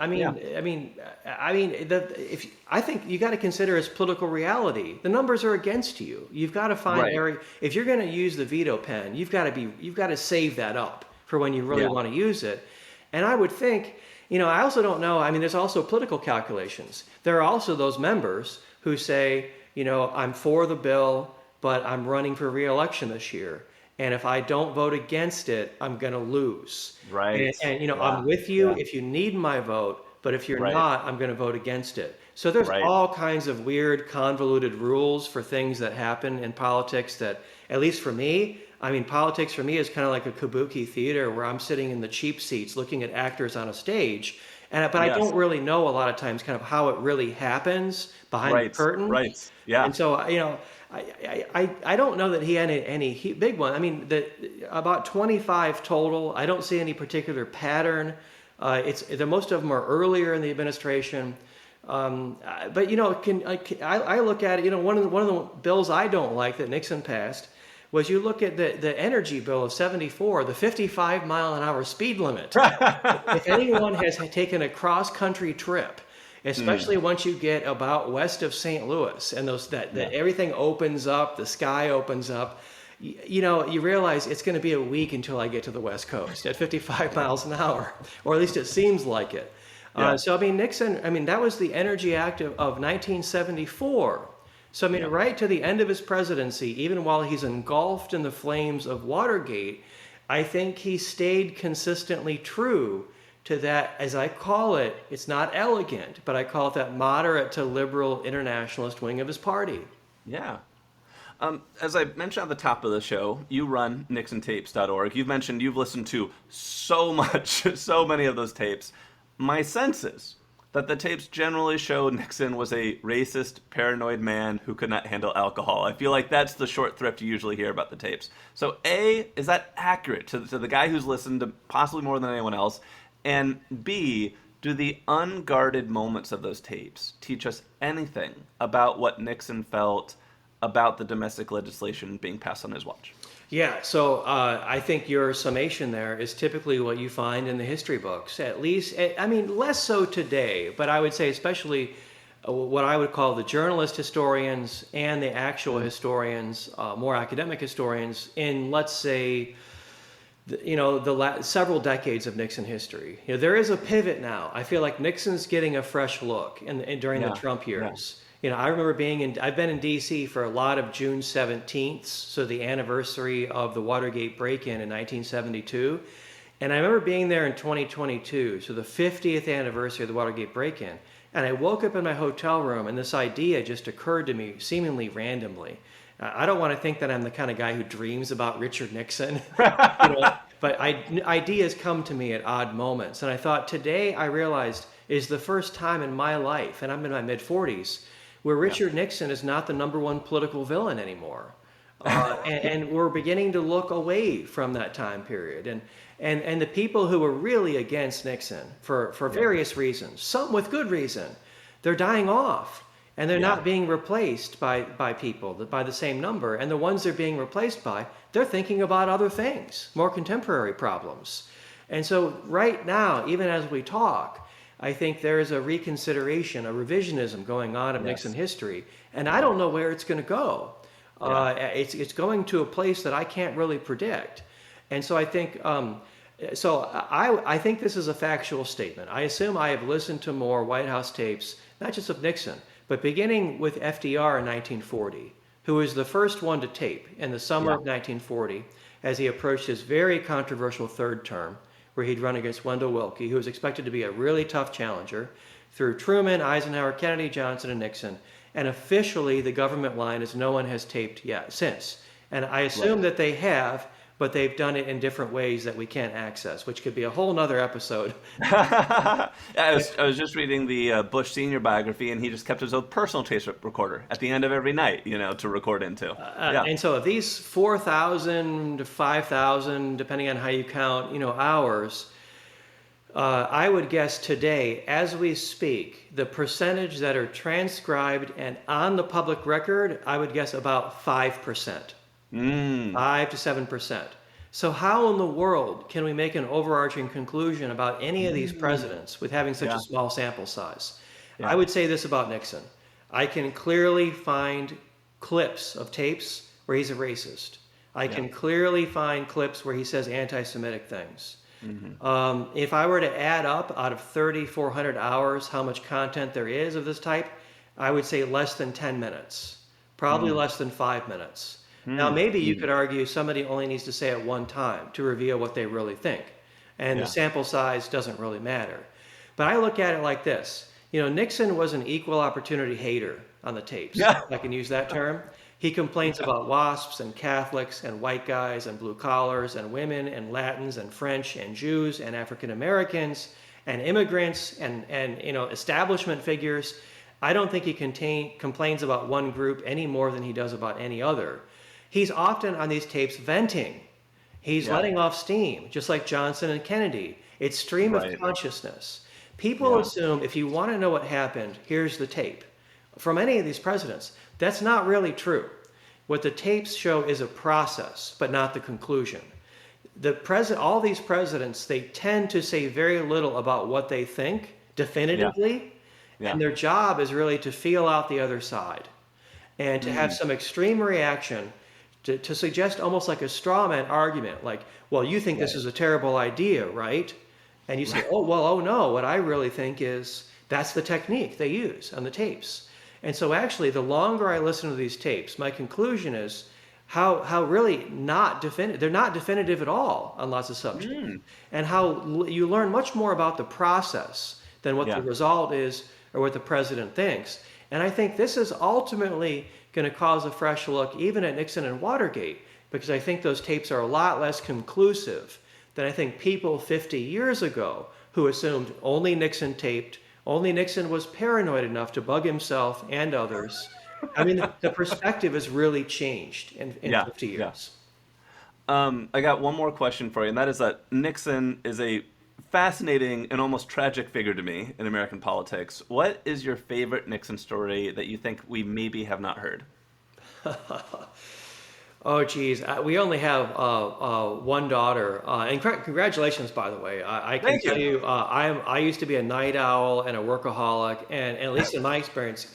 [SPEAKER 2] think you got to consider its political reality. The numbers are against you. You've got to find area. If you're going to use the veto pen, you've got to save that up for when you really want to use it. And I would think, I also don't know. There's also political calculations. There are also those members who say, I'm for the bill, but I'm running for re-election this year. And if I don't vote against it, I'm going to lose.
[SPEAKER 1] Right.
[SPEAKER 2] And I'm with you if you need my vote, but if you're not, I'm going to vote against it. So there's all kinds of weird, convoluted rules for things that happen in politics that, at least for me, politics for me is kind of like a kabuki theater where I'm sitting in the cheap seats looking at actors on a stage. But I
[SPEAKER 1] Yes.
[SPEAKER 2] don't really know a lot of times kind of how it really happens behind the
[SPEAKER 1] Right.
[SPEAKER 2] curtain.
[SPEAKER 1] Right. Yeah.
[SPEAKER 2] And so, I don't know that he had any big one. I mean, about 25 total. I don't see any particular pattern. Most of them are earlier in the administration. But I look at it. One of the bills I don't like that Nixon passed was, you look at the energy bill of '74, the 55-mile-an-hour speed limit. If anyone has taken a cross-country trip, especially once you get about west of St. Louis, and that everything opens up, the sky opens up, you realize it's going to be a week until I get to the West Coast at 55 miles an hour, or at least it seems like it.
[SPEAKER 1] Yeah.
[SPEAKER 2] So, I mean, Nixon, that was the Energy Act of 1974. So, right to the end of his presidency, even while he's engulfed in the flames of Watergate, I think he stayed consistently true to that, as I call it. It's not elegant, but I call it that moderate to liberal internationalist wing of his party.
[SPEAKER 1] Yeah. As I mentioned at the top of the show, you run NixonTapes.org. You've mentioned you've listened to so many of those tapes. My sense is that the tapes generally show Nixon was a racist, paranoid man who could not handle alcohol. I feel like that's the short thrift you usually hear about the tapes. So A, is that accurate to the guy who's listened to possibly more than anyone else? And B, do the unguarded moments of those tapes teach us anything about what Nixon felt about the domestic legislation being passed on his watch?
[SPEAKER 2] Yeah, so I think your summation there is typically what you find in the history books, at least. Less so today, but I would say especially what I would call the journalist historians and the actual historians, more academic historians, in, let's say, several decades of Nixon history. There is a pivot now. I feel like Nixon's getting a fresh look during the Trump years. I remember I've been in D.C. for a lot of June 17th, so the anniversary of the Watergate break-in in 1972. And I remember being there in 2022, so the 50th anniversary of the Watergate break-in. And I woke up in my hotel room, and this idea just occurred to me seemingly randomly. I don't want to think that I'm the kind of guy who dreams about Richard Nixon, but ideas come to me at odd moments. And I thought, today I realized is the first time in my life, and I'm in my mid-40s, where Richard Nixon is not the number one political villain anymore. And we're beginning to look away from that time period. And the people who were really against Nixon for various reasons, some with good reason, they're dying off. And they're not being replaced by people, by the same number. And the ones they're being replaced by, they're thinking about other things, more contemporary problems. And so right now, even as we talk, I think there is a reconsideration, a revisionism going on of Nixon history, and I don't know where it's going to go. It's going to a place that I can't really predict, and so I think I think this is a factual statement. I assume I have listened to more White House tapes, not just of Nixon, but beginning with FDR in 1940, who was the first one to tape in the summer of 1940 as he approached his very controversial third term, where he'd run against Wendell Willkie, who was expected to be a really tough challenger, through Truman, Eisenhower, Kennedy, Johnson, and Nixon. And officially, the government line is no one has taped yet since. And I assume that they have, but they've done it in different ways that we can't access, which could be a whole nother episode.
[SPEAKER 1] I was just reading the Bush Sr. biography, and he just kept his own personal tape recorder at the end of every night, to record into.
[SPEAKER 2] And so of these 4,000 to 5,000, depending on how you count, hours, I would guess today, as we speak, the percentage that are transcribed and on the public record, I would guess about 5%. 5 to 7%. So how in the world can we make an overarching conclusion about any of these presidents with having such a small sample size? I would say this about Nixon. I can clearly find clips of tapes where he's a racist. I can clearly find clips where he says anti-Semitic things. If I were to add up out of 3,400 hours how much content there is of this type, I would say less than 10 minutes, probably less than 5 minutes. Now, maybe you could argue somebody only needs to say it one time to reveal what they really think, and the sample size doesn't really matter. But I look at it like this. Nixon was an equal opportunity hater on the tapes, if I can use that term. He complains about WASPs and Catholics and white guys and blue collars and women and Latins and French and Jews and African Americans and immigrants and establishment figures. I don't think he complains about one group any more than he does about any other. He's often on these tapes venting. He's letting off steam, just like Johnson and Kennedy. It's stream of consciousness. People assume if you want to know what happened, here's the tape. From any of these presidents, that's not really true. What the tapes show is a process, but not the conclusion. All these presidents, they tend to say very little about what they think definitively, and their job is really to feel out the other side and to have some extreme reaction to suggest almost like a straw man argument, like, well, you think this is a terrible idea, right? And you say, oh no, what I really think is that's the technique they use on the tapes. And so actually, the longer I listen to these tapes, my conclusion is how really not definitive, they're not definitive at all on lots of subjects. And how you learn much more about the process than what the result is or what the president thinks. And I think this is ultimately going to cause a fresh look even at Nixon and Watergate, because I think those tapes are a lot less conclusive than I think people 50 years ago who assumed only Nixon taped, only Nixon was paranoid enough to bug himself and others. I mean, the perspective has really changed in 50 years.
[SPEAKER 1] I got one more question for you, and that is that Nixon is a fascinating and almost tragic figure to me in American politics. What is your favorite Nixon story that you think we maybe have not heard?
[SPEAKER 2] Oh, geez. We only have one daughter. And congratulations, by the way. I can tell you, I used to be a night owl and a workaholic. And at least in my experience,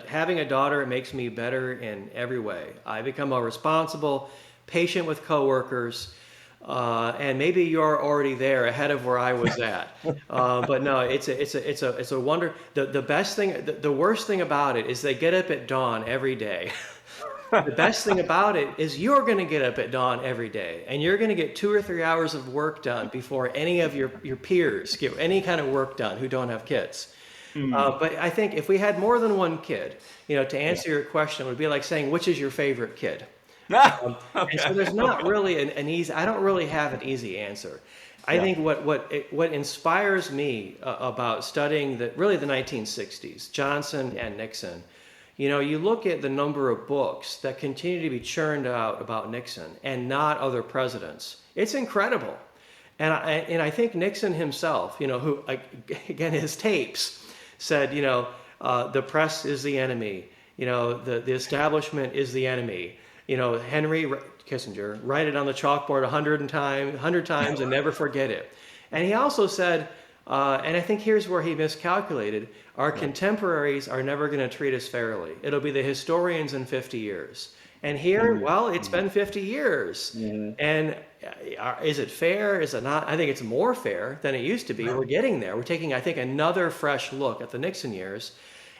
[SPEAKER 2] having a daughter makes me better in every way. I become more responsible, patient with coworkers. And maybe you're already there ahead of where I was at. But no, it's a wonder. The best thing, the worst thing about it is they get up at dawn every day. The best thing about it is you're going to get up at dawn every day, and you're going to get 2 or 3 hours of work done before any of your peers get any kind of work done who don't have kids. But I think if we had more than one kid, to answer your question, it would be like saying, which is your favorite kid? And so there's not really an easy, I don't really have an easy answer. I think what inspires me about studying the 1960s, Johnson and Nixon, you look at the number of books that continue to be churned out about Nixon and not other presidents. It's incredible. And I think Nixon himself, who, again, his tapes said, the press is the enemy, the establishment is the enemy. Henry Kissinger, write it on the chalkboard 100 times and never forget it. And he also said, and I think here's where he miscalculated, our contemporaries are never going to treat us fairly. It'll be the historians in 50 years. And here, well, it's been 50 years. And is it fair? Is it not? I think it's more fair than it used to be. We're getting there. We're taking, I think, another fresh look at the Nixon years.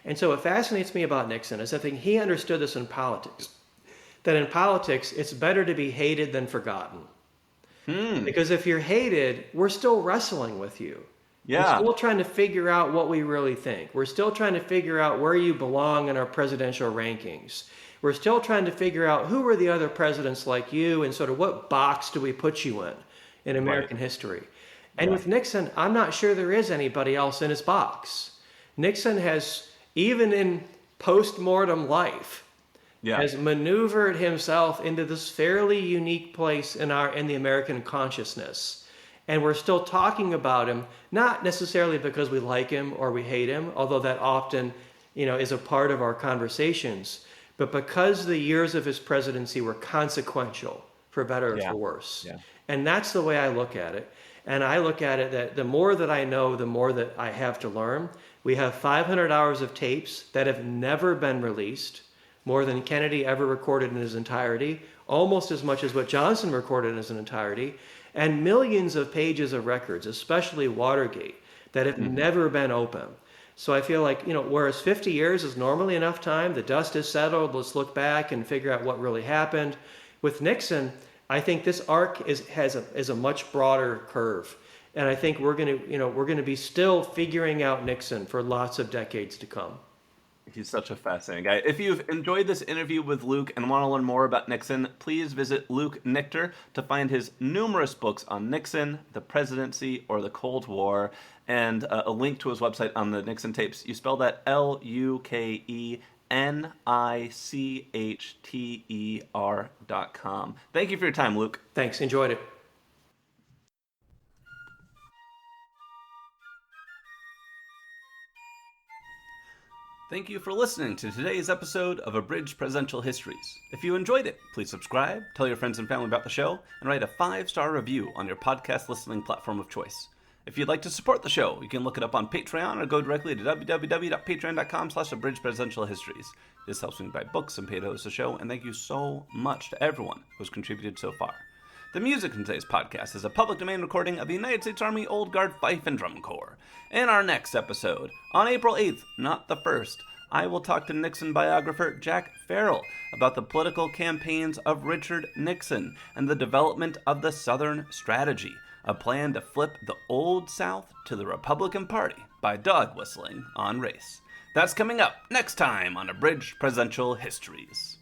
[SPEAKER 2] And so what fascinates me about Nixon is I think he understood this in politics, that in politics, it's better to be hated than forgotten. Because if you're hated, we're still wrestling with you. We're still trying to figure out what we really think. We're still trying to figure out where you belong in our presidential rankings. We're still trying to figure out who were the other presidents like you and sort of what box do we put you in American history. And with Nixon, I'm not sure there is anybody else in his box. Nixon has, even in post-mortem life, has maneuvered himself into this fairly unique place in the American consciousness. And we're still talking about him, not necessarily because we like him or we hate him, although that often, is a part of our conversations, but because the years of his presidency were consequential, for better or for worse. And that's the way I look at it. And I look at it that the more that I know, the more that I have to learn. We have 500 hours of tapes that have never been released, more than Kennedy ever recorded in his entirety, almost as much as what Johnson recorded in his entirety, and millions of pages of records, especially Watergate, that have never been open. So I feel like, whereas 50 years is normally enough time, the dust is settled, let's look back and figure out what really happened. With Nixon, I think this arc is a much broader curve. And I think we're going to be still figuring out Nixon for lots of decades to come.
[SPEAKER 1] He's such a fascinating guy. If you've enjoyed this interview with Luke and want to learn more about Nixon, please visit Luke Nichter to find his numerous books on Nixon, the presidency, or the Cold War, and a link to his website on the Nixon tapes. You spell that LukeNichter.com. Thank you for your time, Luke.
[SPEAKER 2] Thanks. Enjoyed it.
[SPEAKER 1] Thank you for listening to today's episode of Abridged Presidential Histories. If you enjoyed it, please subscribe, tell your friends and family about the show, and write a 5-star review on your podcast listening platform of choice. If you'd like to support the show, you can look it up on Patreon or go directly to www.patreon.com/abridgedpresidentialhistories. This helps me buy books and pay to host the show, and thank you so much to everyone who's contributed so far. The music in today's podcast is a public domain recording of the United States Army Old Guard Fife and Drum Corps. In our next episode, on April 8th, not the 1st, I will talk to Nixon biographer Jack Farrell about the political campaigns of Richard Nixon and the development of the Southern Strategy, a plan to flip the Old South to the Republican Party by dog whistling on race. That's coming up next time on Abridged Presidential Histories.